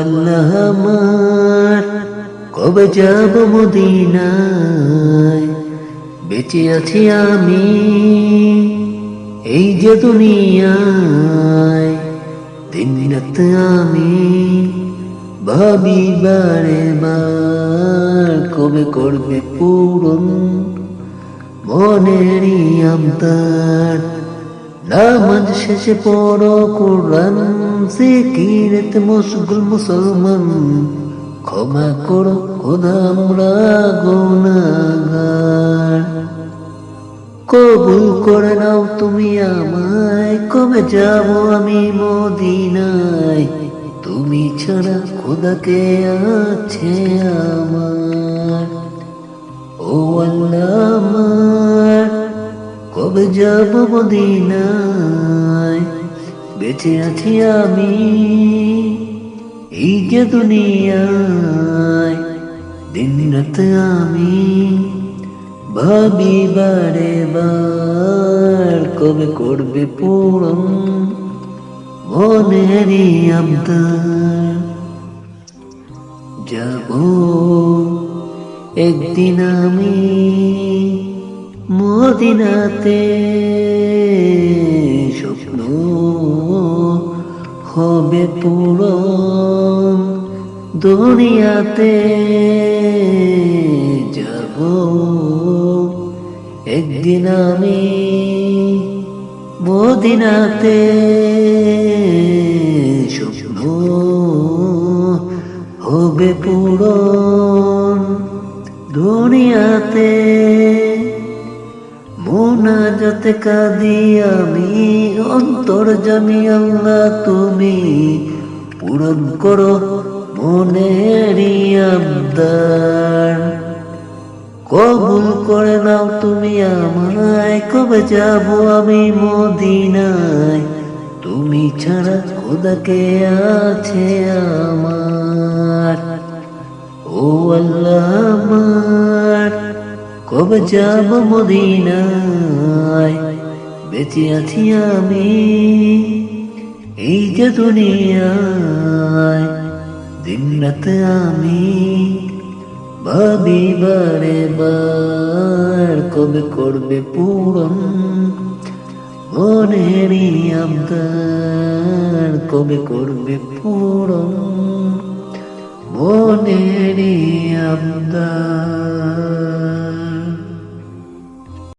আল্লাহ আমার কবে যাব মদিনায়, বেঁচে আছি আমি এই যে দুনিয়ায়, দিন রাত আমি ভাবি বারে বার কবে করবে পূরণ মনেরই আমতার। নামাজ শেষে পড়ো কোরআন, জিকিরেতে মশগুল মুসলমান, ক্ষমা করো খোদা আমরা গুনাহগার। কবুল করে নাও তুমি আমায়, কবে যাব আমি মদিনায়, তুমি ছাড়া খোদাকে আছে আমার। ও আল্লাহ আমার কবে যাব মদিনায়, বেঁচে আছি আমি এই যে দুনিয়ায়, দিন রাত আমি ভাবি বারে বার কবে করবে পূরণ মনেরই আবদার। যাব একদিন আমি মদিনাতে, স্বপ্ন হবে পূরণ দুনিয়াতে। যাব একদিন আমি মদিনাতে, স্বপ্ন হবে পূরণ দুনিয়াতে। মোনাজাতে কাঁদি আমি অন্তর্যামী আল্লাহ, তুমি পূরণ করো মনেরই আবদার। কবুল করে নাও তুমি আমায়, কবে যাব আমি মদিনায়, তুমি ছাড়া খোদাকে আছে আমার। ও আল্লাহ আমার কবে যাব মদিনায়, বেঁচে আছি আমি এই যে দুনিয়ায়, দিন রাত আমি ভাবি বারে বার কবে করবে পূরণ মনেরই আবদার, কবে করবে পূরণ মনেরই আবদার।